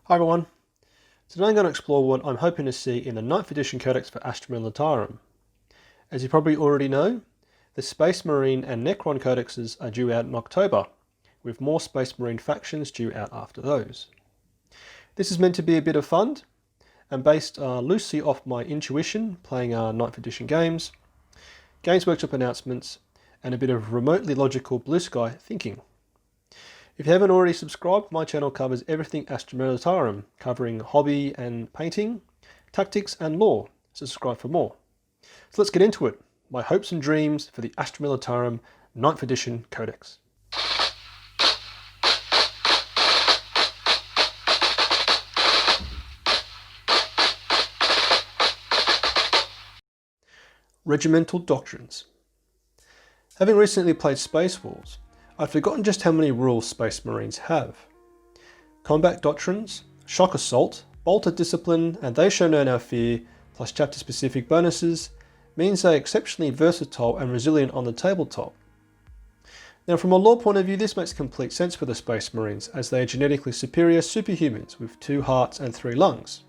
Hi everyone, today I'm going to explore what I'm hoping to see in the 9th edition codex for Astra Militarum. As you probably already know, the Space Marine and Necron codexes are due out in October, with more Space Marine factions due out after those. This is meant to be a bit of fun, and based loosely off my intuition playing 9th edition games, Games Workshop announcements, and a bit of remotely logical blue sky thinking. If you haven't already subscribed, my channel covers everything Astra Militarum, covering hobby and painting, tactics and lore, so subscribe for more. So let's get into it. My hopes and dreams for the Astra Militarum 9th edition codex. Regimental doctrines. Having recently played Space Wolves, I'd forgotten just how many rules Space Marines have. Combat doctrines, shock assault, bolter discipline, and they show no now fear, plus chapter specific bonuses, means they're exceptionally versatile and resilient on the tabletop. Now from a lore point of view, this makes complete sense for the Space Marines, as they are genetically superior superhumans with 2 hearts and 3 lungs.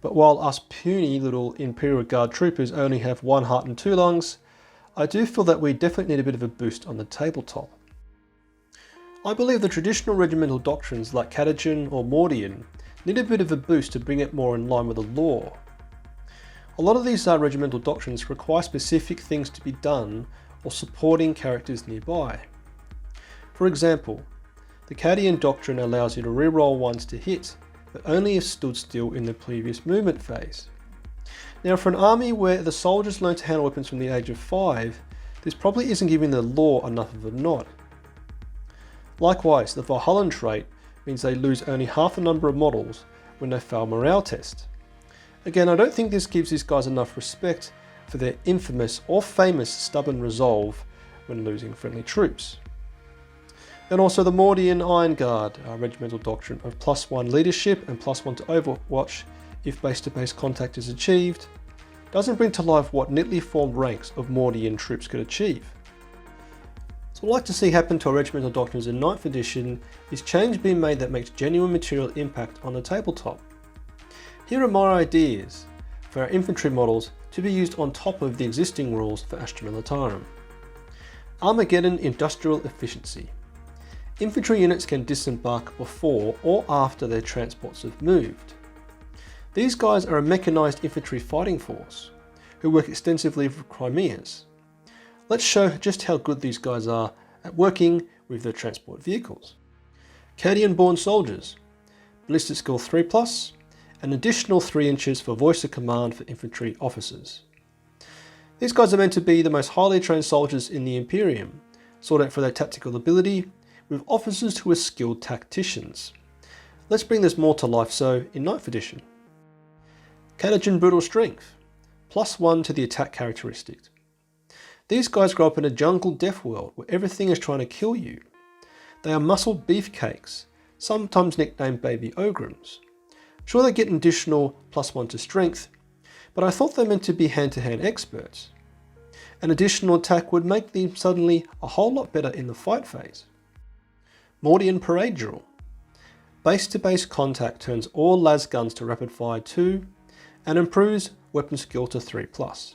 But while us puny little Imperial Guard troopers only have 1 heart and 2 lungs, I do feel that we definitely need a bit of a boost on the tabletop. I believe the traditional regimental doctrines like Catagen or Mordian need a bit of a boost to bring it more in line with the lore. A lot of these regimental doctrines require specific things to be done or supporting characters nearby. For example, the Cadian doctrine allows you to reroll ones to hit, but only if stood still in the previous movement phase. Now for an army where the soldiers learn to handle weapons from the age of 5, this probably isn't giving the lore enough of a nod. Likewise, the Valhallan trait means they lose only half the number of models when they fail morale test. Again, I don't think this gives these guys enough respect for their infamous or famous stubborn resolve when losing friendly troops. And also the Mordian Iron Guard regimental doctrine of +1 leadership and +1 to Overwatch if base-to-base contact is achieved, doesn't bring to life what neatly formed ranks of Mordian troops could achieve. So I'd like to see happen to our regimental doctrines in 9th edition is change being made that makes genuine material impact on the tabletop. Here are my ideas for our infantry models to be used on top of the existing rules for Astra Militarum. Armageddon Industrial Efficiency. Infantry units can disembark before or after their transports have moved. These guys are a mechanised infantry fighting force who work extensively with Crimeas. Let's show just how good these guys are at working with their transport vehicles. Cadian-born soldiers, ballistic skill 3+, an additional 3 inches for voice of command for infantry officers. These guys are meant to be the most highly trained soldiers in the Imperium, sought out for their tactical ability, with officers who are skilled tacticians. Let's bring this more to life so in 9th edition. Catagen Brutal Strength, +1 to the attack characteristic. These guys grow up in a jungle death world where everything is trying to kill you. They are muscle beefcakes, sometimes nicknamed baby ogrims. Sure, they get an additional +1 to strength, but I thought they meant to be hand-to-hand experts. An additional attack would make them suddenly a whole lot better in the fight phase. Mordian Parade Drill. Base-to-base contact turns all las guns to rapid fire 2 and improves weapon skill to 3+.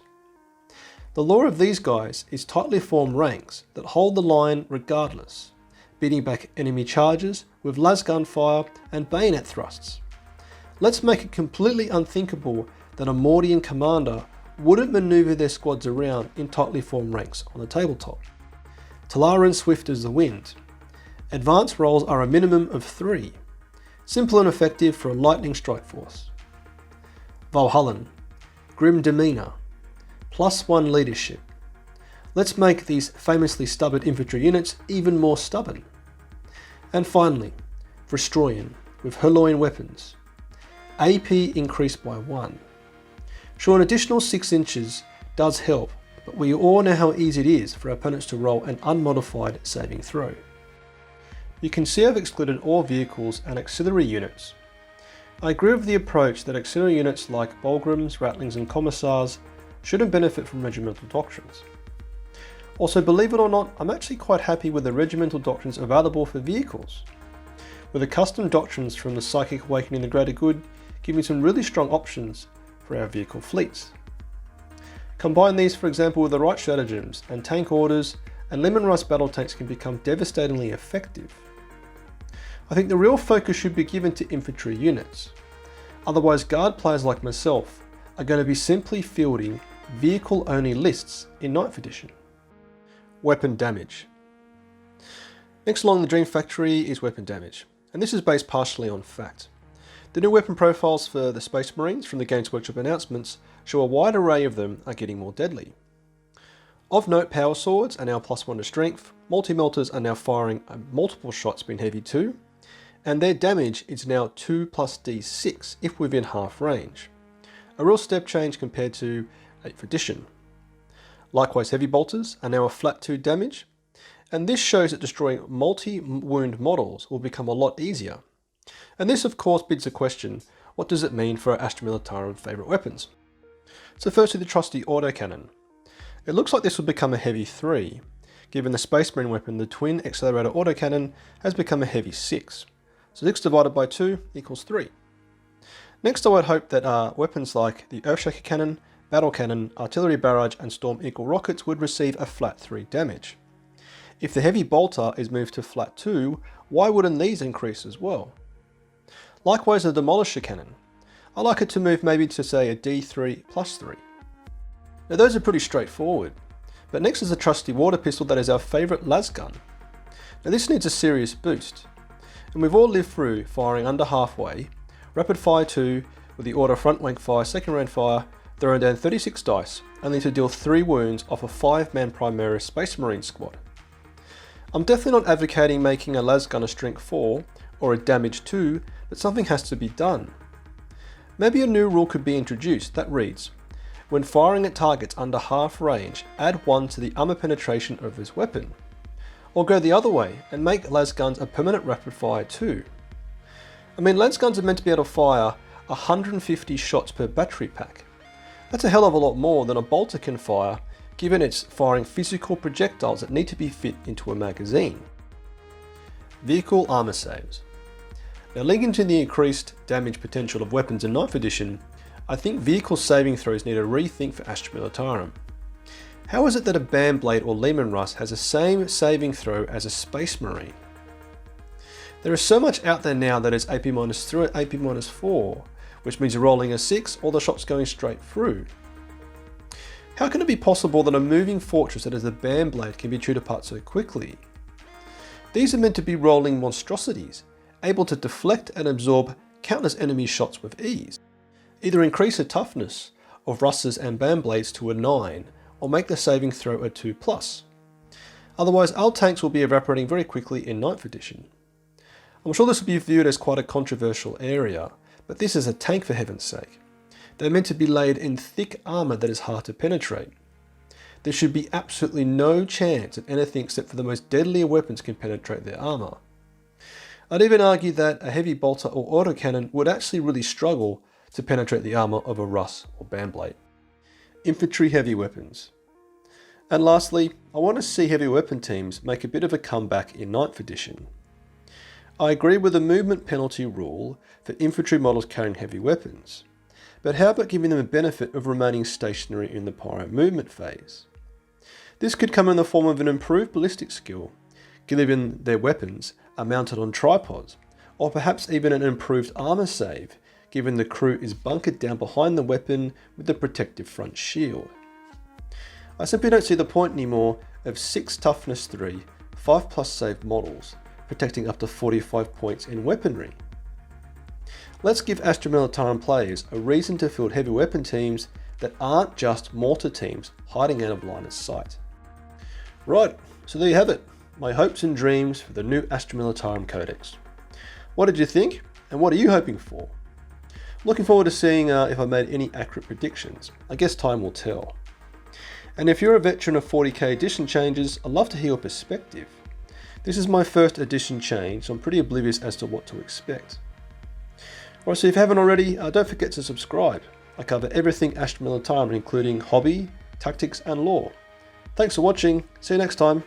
The lore of these guys is tightly formed ranks that hold the line regardless, beating back enemy charges with lasgun fire and bayonet thrusts. Let's make it completely unthinkable that a Mordian commander wouldn't maneuver their squads around in tightly formed ranks on the tabletop. Talaran Swift as the Wind. Advanced rolls are a minimum of 3, simple and effective for a lightning strike force. Valhallan, Grim Demeanor, +1 leadership. Let's make these famously stubborn infantry units even more stubborn. And finally, Vestroyan with Herloin weapons. AP increased by 1. Sure, an additional 6 inches does help, but we all know how easy it is for our opponents to roll an unmodified saving throw. You can see I've excluded all vehicles and auxiliary units. I agree with the approach that auxiliary units like Bolgrams, Ratlings and Commissars shouldn't benefit from regimental doctrines. Also, believe it or not, I'm actually quite happy with the regimental doctrines available for vehicles. with the custom doctrines from the Psychic Awakening the Greater Good giving some really strong options for our vehicle fleets. Combine these, for example, with the right stratagems and tank orders, and Leman Russ battle tanks can become devastatingly effective. I think the real focus should be given to infantry units. Otherwise, guard players like myself are going to be simply fielding vehicle-only lists in 9th edition. Weapon damage. Next along the Dream Factory is weapon damage, and this is based partially on fact. The new weapon profiles for the Space Marines from the Games Workshop announcements show a wide array of them are getting more deadly. Of note, power swords are now +1 to strength, multi-melters are now firing multiple shots being heavy 2, and their damage is now 2 + d6 if within half range. A real step change compared to 8th edition. Likewise, heavy bolters are now a flat 2 damage, and this shows that destroying multi-wound models will become a lot easier. And this of course begs the question, what does it mean for our Astra Militarum favourite weapons? So firstly, the trusty autocannon. It looks like this will become a heavy 3, given the Space Marine weapon, the twin accelerator autocannon, has become a heavy 6. So 6 divided by 2 equals 3. Next, I would hope that weapons like the Earthshaker cannon, battle cannon, artillery barrage and Storm Eagle rockets would receive a flat 3 damage. If the heavy bolter is moved to flat 2, why wouldn't these increase as well? Likewise, the Demolisher cannon. I like it to move maybe to say a D3 + 3. Now those are pretty straightforward, but next is the trusty water pistol that is our favourite las gun. Now this needs a serious boost, and we've all lived through firing under halfway, rapid fire 2 with the auto front rank fire, second round fire, throwing down 36 dice, only to deal 3 wounds off a 5-man Primaris Space Marine squad. I'm definitely not advocating making a las gun a strength 4 or a damage 2, but something has to be done. Maybe a new rule could be introduced that reads, when firing at targets under half range, add 1 to the armor penetration of this weapon. Or go the other way and make las guns a permanent rapid fire 2. I mean, las guns are meant to be able to fire 150 shots per battery pack. That's a hell of a lot more than a bolter can fire, given it's firing physical projectiles that need to be fit into a magazine. Vehicle armor saves. Now, linking to the increased damage potential of weapons in 9th edition, I think vehicle saving throws need a rethink for Astra Militarum. How is it that a Bandblade or Leman Russ has the same saving throw as a Space Marine? There is so much out there now that is AP-3 or AP-4, which means you're rolling a 6 or the shot's going straight through. How can it be possible that a moving fortress that is a Bandblade can be chewed apart so quickly? These are meant to be rolling monstrosities, able to deflect and absorb countless enemy shots with ease. Either increase the toughness of Russes and Bandblades to a 9, or make the saving throw a 2+. Otherwise, our tanks will be evaporating very quickly in 9th edition. I'm sure this will be viewed as quite a controversial area, but this is a tank for heaven's sake. They're meant to be laid in thick armour that is hard to penetrate. There should be absolutely no chance that anything except for the most deadlier weapons can penetrate their armour. I'd even argue that a heavy bolter or autocannon would actually really struggle to penetrate the armour of a Russ or Bandblade. Infantry heavy weapons. And lastly, I want to see heavy weapon teams make a bit of a comeback in 9th edition. I agree with the movement penalty rule for infantry models carrying heavy weapons, but how about giving them a benefit of remaining stationary in the pyro movement phase? This could come in the form of an improved ballistic skill, given their weapons are mounted on tripods, or perhaps even an improved armour save, given the crew is bunkered down behind the weapon with a protective front shield. I simply don't see the point anymore of 6 toughness 3, 5+ save models, protecting up to 45 points in weaponry. Let's give Astra Militarum players a reason to field heavy weapon teams that aren't just mortar teams hiding out of line of sight. Right, so there you have it, my hopes and dreams for the new Astra Militarum Codex. What did you think, and what are you hoping for? Looking forward to seeing if I made any accurate predictions. I guess time will tell. And if you're a veteran of 40k edition changes, I'd love to hear your perspective. This is my first edition change, so I'm pretty oblivious as to what to expect. Alright, so if you haven't already, don't forget to subscribe. I cover everything Astra Militarum, including hobby, tactics and lore. Thanks for watching, see you next time.